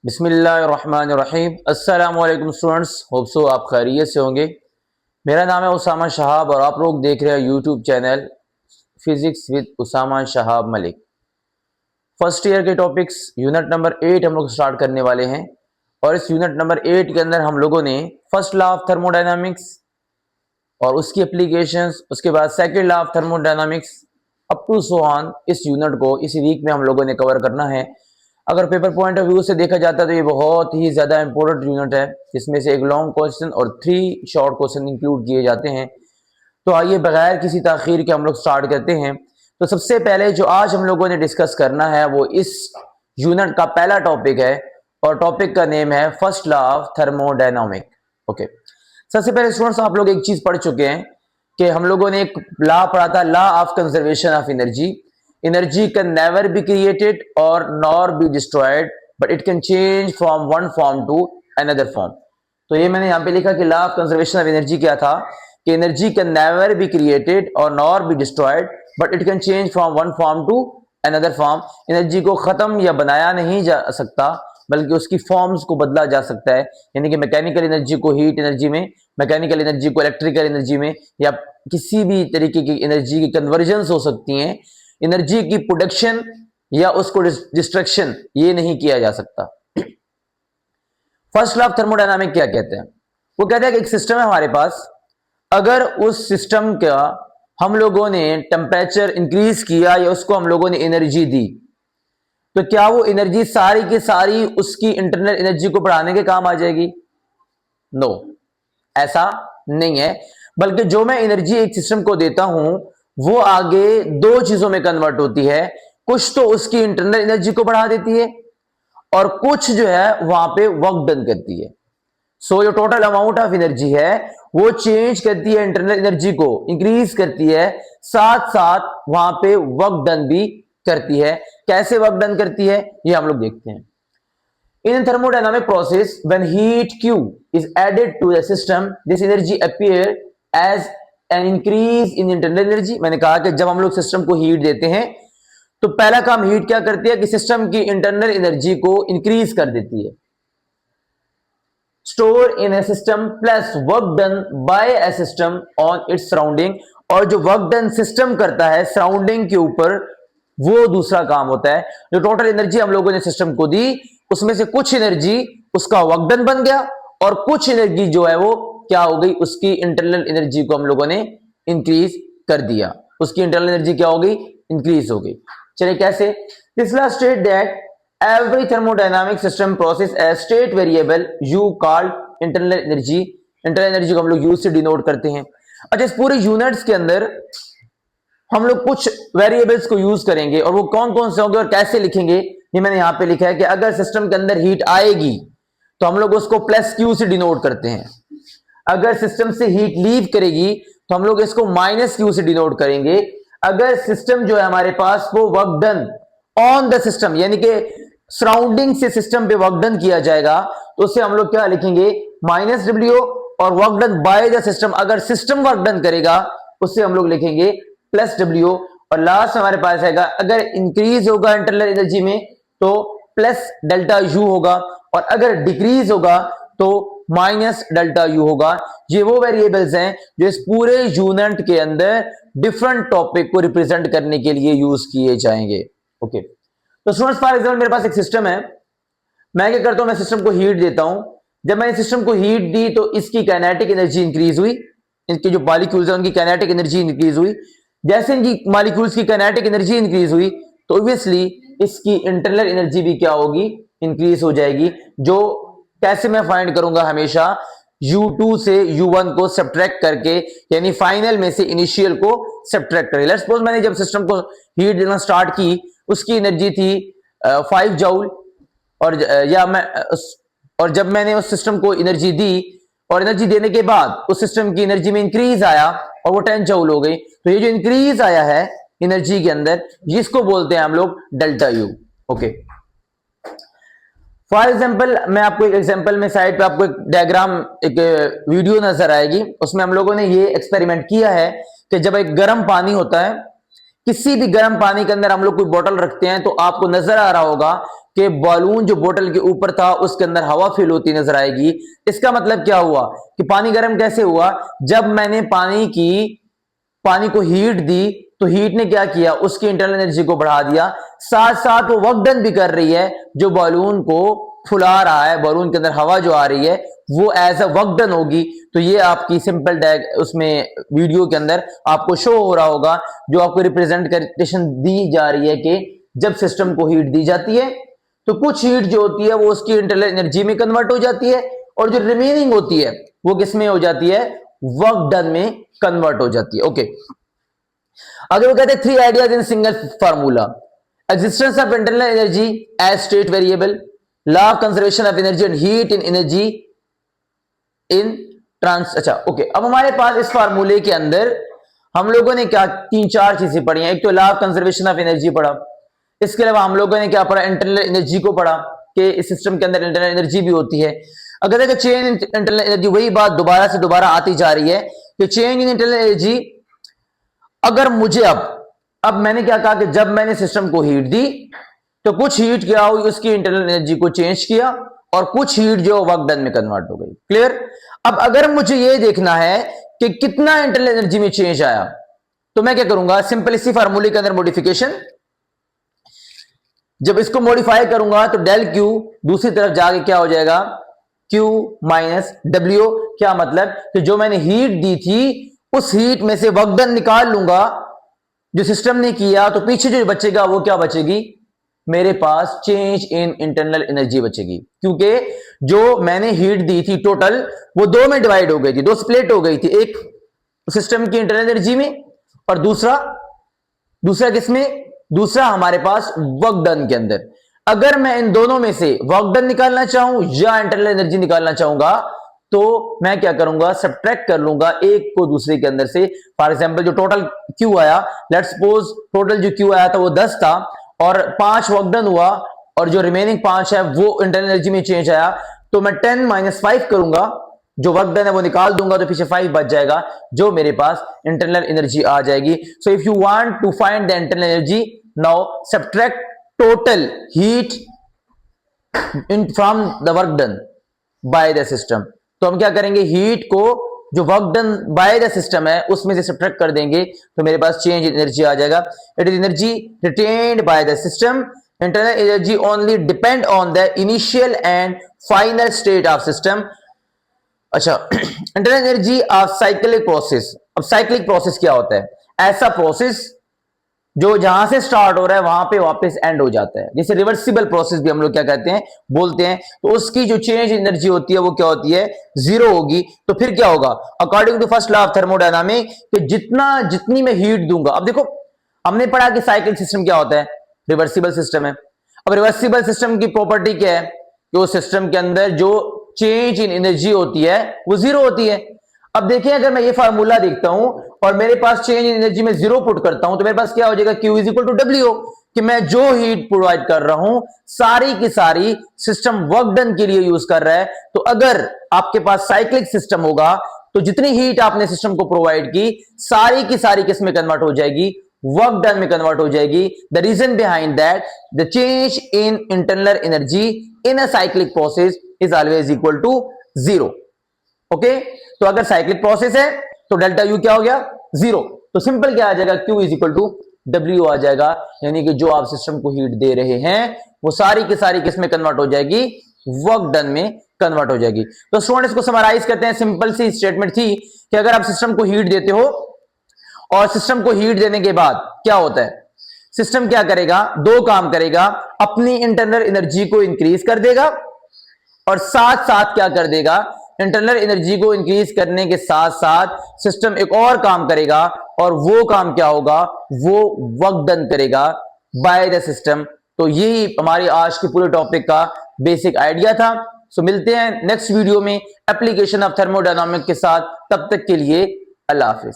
बिस्मिल्लाहिर्रहमानिर्रहीम। अस्सलाम वालेकुम स्टूडेंट्स, होप सो आप खैरियत से होंगे। मेरा नाम है उसामा शहाब और आप लोग देख रहे हैं YouTube channel physics with Usama Shahab Malik. First year के टॉपिक्स यूनिट नंबर 8 हम लोग स्टार्ट करने वाले हैं और इस यूनिट नंबर 8 के अंदर हम लोगों ने फर्स्ट लॉ ऑफ थर्मोडायनामिक्स और उसकी एप्लीकेशंस, उसके बाद second law of thermodynamics up to so on इस यूनिट को इस वीक में हम लोगों ने कवर करना है। अगर पेपर पॉइंट ऑफ व्यू से देखा जाता है तो ये बहुत ही ज़्यादा इंपॉर्टेंट यूनिट है, जिसमें से एक लॉन्ग क्वेश्चन और 3 शॉर्ट क्वेश्चन इंक्लूड किए जाते हैं। तो आइए बगैर किसी ताखीर के हम लोग स्टार्ट करते हैं। तो सबसे पहले जो आज हम लोगों ने डिस्कस करना है वो इस यूनिट का पहला टॉपिक है और टॉपिक का नेम है first law of thermodynamic. Okay, सबसे पहले स्टूडेंट्स आप लोग एक चीज पढ़ चुके हैं कि हम लोगों ने एक लॉ पढ़ा था, law of conservation of energy. Energy can never be created और nor be destroyed but it can change from one form to another form. तो ये मैंने यहाँ पे लिखा कि law of conservation of energy क्या था कि energy can never be created और nor be destroyed but it can change from one form to another form. Energy को खत्म या बनाया नहीं जा सकता बल्कि उसकी फॉर्म्स को बदला जा सकता है, यानी कि मैकेनिकल एनर्जी को हीट एनर्जी में, मैकेनिकल एनर्जी को इलेक्ट्रिकल एनर्जी में, या किसी भी तरीके की एनर्जी की कन्वर्जेंस हो सकती है। एनर्जी की प्रोडक्शन या उसको डिस्ट्रक्शन ये नहीं किया जा सकता। फर्स्ट लॉ ऑफ थर्मोडायनामिक क्या कहते हैं? वो कहते हैं कि एक सिस्टम है हमारे पास, अगर उस सिस्टम का हम लोगों ने टेम्परेचर इंक्रीज किया या उसको हम लोगों ने एनर्जी दी, तो क्या वो एनर्जी सारी की सारी उसकी इंटरनल एनर्जी को बढ़ाने के काम आ जाएगी? नो, ऐसा नहीं है। बल्कि जो मैं एनर्जी एक सिस्टम को देता हूं वो आगे दो चीजों में कन्वर्ट होती है। कुछ तो उसकी इंटरनल एनर्जी को बढ़ा देती है और कुछ जो है वहां पे वर्क डन करती है। सो जो टोटल अमाउंट ऑफ एनर्जी है वो चेंज करती है, इंटरनल एनर्जी को इंक्रीज करती है, साथ साथ वहां पे वर्क डन भी करती है। कैसे वर्क डन करती है ये हम लोग देखते हैं। In thermodynamic process, when heat Q is added to the system, this energy appear as an increase in internal energy। मैंने कहा कि जब हम लोग सिस्टम को हीट देते हैं तो पहला काम हीट क्या करती है कि सिस्टम की इंटरनल एनर्जी को इंक्रीज कर देती है। Store in A system plus work done bye A system on its surrounding. और जो वर्क डन सिस्टम करता है सराउंडिंग के ऊपर वो दूसरा काम होता है। जो टोटल एनर्जी हम लोगों ने सिस्टम को दी उसमें से कुछ एनर्जी उसका वर्क डन बन गया और कुछ एनर्जी जो है वो क्या हो गई, उसकी इंटरनल एनर्जी को हम लोगों ने इंक्रीज कर दिया। उसकी इंटरनल एनर्जी क्या हो गई, इंक्रीज हो गई। चलिए कैसे? This law state that every thermodynamic system process A state variable you called internal energy. Internal energy को हम लोग यू से डिनोट करते हैं। अच्छा, इस पूरे यूनिट्स के अंदर हम लोग कुछ वेरिएबल्स को यूज करेंगे और वो कौन कौन से होंगे और कैसे लिखेंगे ये मैंने यहां पे लिखा है कि अगर सिस्टम के अंदर हीट आएगी तो हम लोग उसको प्लस क्यू से डिनोट करते हैं। अगर सिस्टम से हीट लीव करेगी तो हम लोग इसको माइनस क्यू से डिनोट करेंगे। अगर सिस्टम जो है हमारे पास वो work done on the system यानी कि सराउंडिंग से सिस्टम पे वर्क डन किया जाएगा तो उसे हम लोग क्या लिखेंगे, माइनस डब्ल्यू। और work done by the system, अगर सिस्टम वर्क डन करेगा उससे हम लोग लिखेंगे प्लस डब्ल्यू। और लास्ट हमारे पास आएगा अगर इंक्रीज होगा इंटरनल एनर्जी में तो प्लस डेल्टा यू होगा और अगर डिक्रीज होगा तो माइनस डेल्टा यू होगा। ये वो वेरिएबल्स हैं जो इस पूरे यूनिट के अंदर डिफरेंट टॉपिक को रिप्रेजेंट करने के लिए यूज किए जाएंगे। ओके, तो स्टूडेंट्स फॉर एग्जांपल मेरे पास एक सिस्टम है, मैं क्या करता हूं, मैं सिस्टम को हीट देता हूं। जब मैंने सिस्टम को हीट दी तो इसकी काइनेटिक एनर्जी इंक्रीज हुई, इसके जो मॉलिक्यूल्स हैं उनकी काइनेटिक एनर्जी इंक्रीज हुई। जैसे इनकी मॉलिक्यूल्स की काइनेटिक एनर्जी इंक्रीज हुई तो ऑब्वियसली इसकी इंटरनल एनर्जी भी क्या होगी, इंक्रीज हो जाएगी। जो कैसे मैं फाइंड करूंगा, हमेशा U2 से U1 को सब्ट्रैक्ट करके, यानी फाइनल में से इनिशियल को सब्ट्रैक्ट करके। लेट्स सपोज मैंने जब सिस्टम को हीट देना स्टार्ट की उसकी एनर्जी थी 5 जूल और जब मैंने उस सिस्टम को एनर्जी दी और एनर्जी देने के बाद उस सिस्टम की एनर्जी में इंक्रीज आया और वो 10 जूल हो गई। तो ये जो इंक्रीज आया है एनर्जी के अंदर जिसको बोलते हैं हम लोग delta U. Okay, for example मैं आपको एक एग्जांपल में साइड पे आपको एक डायग्राम, एक वीडियो नजर आएगी। उसमें हम लोगों ने ये एक्सपेरिमेंट किया है कि जब एक गर्म पानी होता है, किसी भी गर्म पानी के अंदर हम लोग कोई बोतल रखते हैं तो आपको नजर आ रहा होगा कि बलून जो बोतल के ऊपर था उसके अंदर हवा फिल होती नजर आएगी। इसका मतलब क्या हुआ कि पानी गर्म कैसे हुआ, जब मैंने पानी को हीट दी तो हीट ने क्या किया, उसकी इंटरनल एनर्जी को बढ़ा दिया, साथ साथ वो वर्क डन भी कर रही है जो बलून को फुला रहा है, बलून के अंदर हवा जो आ रही है वो एज अ वर्क डन होगी। तो ये आपकी सिंपल उसमें वीडियो के अंदर आपको शो हो रहा होगा, जो आपको रिप्रेजेंटेशन दी जा रही है कि जब सिस्टम को हीट दी जाती है तो कुछ हीट जो होती है वो उसकी इंटरनल एनर्जी में कन्वर्ट हो जाती है, और जो रिमेनिंग होती है वो किस में हो जाती है, वर्क डन में कन्वर्ट हो जाती है। ओके, आगे वो कहते हैं 3 ideas in single formula, existence of internal energy as state variable, law of conservation of energy and heat in energy in trans. अच्छा ओके, अब हमारे पास इस फार्मूले के अंदर हम लोगों ने क्या 3-4 चीजें पढ़ी हैं। एक तो law of conservation of energy पढ़ा, इसके अलावा हम लोगों ने क्या पढ़ा, इंटरनल एनर्जी को पढ़ा कि इस सिस्टम के अंदर इंटरनल एनर्जी भी होती है। अगर देखो चेंज इन इंटरनल एनर्जी, वही बात दोबारा से दोबारा आती जा रही है कि चेंज इन इंटरनल एनर्जी, अगर मुझे अब मैंने क्या कहा कि जब मैंने सिस्टम को हीट दी तो कुछ हीट क्या हुई, उसकी इंटरनल एनर्जी को चेंज किया और कुछ हीट जो वर्क डन में कन्वर्ट हो गई। क्लियर। अब अगर मुझे यह देखना है कि कितना इंटरनल एनर्जी में चेंज आया तो मैं क्या करूंगा, सिंपल इसी फार्मूले के अंदर मॉडिफिकेशन, जब इसको मॉडिफाई करूंगा तो डेल क्यू दूसरी तरफ जाके क्या हो जाएगा, क्यू माइनस डब्ल्यू। क्या मतलब कि जो मैंने हीट दी थी उस हीट में से वर्क डन निकाल लूंगा जो सिस्टम ने किया, तो पीछे जो बचेगा वो क्या बचेगी, मेरे पास चेंज इन इंटरनल एनर्जी बचेगी, क्योंकि जो मैंने हीट दी थी टोटल वो 2 में डिवाइड हो गई थी, 2 स्प्लिट हो गई थी, एक सिस्टम की इंटरनल एनर्जी में और दूसरा किसमें, दूसरा हमारे पास वर्क डन के अंदर। अगर मैं इन दोनों में से वर्क डन निकालना चाहूं या इंटरनल एनर्जी निकालना चाहूंगा तो मैं क्या करूंगा, सब्ट्रैक्ट कर लूंगा एक को दूसरे के अंदर से। फॉर एग्जांपल जो टोटल क्यू आया, लेट्स सपोज टोटल जो क्यू आया था वो 10 था और 5 वर्क डन हुआ और जो रिमेनिंग 5 है वो इंटरनल एनर्जी में चेंज आया, तो मैं 10 - 5 करूंगा, जो वर्क डन है वो निकाल दूंगा तो पीछे 5 बच जाएगा, जो मेरे पास इंटरनल एनर्जी आ जाएगी। So if you want to find the internal energy, now subtract total heat in from the work done by the system. तो हम क्या करेंगे, हीट को जो work done by the system है उसमें से सब्ट्रैक्ट कर देंगे तो मेरे पास चेंज इन एनर्जी आ जाएगा। It is energy retained by the system, internal energy only depend on the initial and final state of system. अच्छा, internal energy of cyclic process. अब साइक्लिक प्रोसेस क्या होता है, ऐसा प्रोसेस जो जहां से स्टार्ट हो रहा है वहां पे वापस एंड हो जाता है, जैसे रिवर्सिबल प्रोसेस भी हम लोग क्या कहते हैं, बोलते हैं। तो उसकी जो चेंज एनर्जी होती है वो क्या होती है, 0 होगी। तो फिर क्या होगा, according to first law of thermodynamic, कि जितनी मैं हीट दूंगा। अब देखो हमने पढ़ा कि साइक्लिक सिस्टम क्या होता है, रिवर्सिबल सिस्टम है। अब रिवर्सिबल सिस्टम की प्रॉपर्टी क्या है कि उस सिस्टम के अंदर जो चेंज इन एनर्जी होती है वो 0 होती है। अब देखिए अगर मैं ये फार्मूला देखता हूं और मेरे पास चेंज इन एनर्जी में 0 पुट करता हूं तो मेरे पास क्या हो जाएगा, Q is equal to W, कि मैं जो हीट प्रोवाइड कर रहा हूं सारी की सारी सिस्टम वर्क डन के लिए यूज कर रहा है। तो अगर आपके पास साइक्लिक सिस्टम होगा तो जितनी हीट आपने सिस्टम को प्रोवाइड की सारी की सारी किस में कन्वर्ट हो जाएगी, वर्क डन में कन्वर्ट हो जाएगी। The reason behind that the change in internal energy in a cyclic process is always equal to 0। Okay, तो अगर साइक्लिक प्रोसेस है तो डेल्टा यू क्या हो गया, 0। तो सिंपल क्या आ जाएगा, Q is equal to W आ जाएगा, यानी कि जो आप सिस्टम को हीट दे रहे हैं वो सारी की सारी किस में कन्वर्ट हो जाएगी, वर्क डन में कन्वर्ट हो जाएगी। तो स्टूडेंट इसको समराइज करते हैं, सिंपल सी स्टेटमेंट थी कि अगर आप सिस्टम को हीट देते हो और सिस्टम को हीट देने के बाद क्या होता है, सिस्टम क्या करेगा, 2 काम करेगा, अपनी इंटरनल एनर्जी को इंक्रीज कर देगा और साथ साथ क्या कर देगा, इंटरनल एनर्जी को इंक्रीज करने के साथ साथ सिस्टम एक और काम करेगा और वो काम क्या होगा, वो वर्क डन करेगा बाय द सिस्टम। तो यही हमारी आज के पूरे टॉपिक का बेसिक आइडिया था। सो मिलते हैं नेक्स्ट वीडियो में एप्लीकेशन ऑफ थर्मोडायनामिक के साथ, तब तक के लिए अल्लाह हाफिज।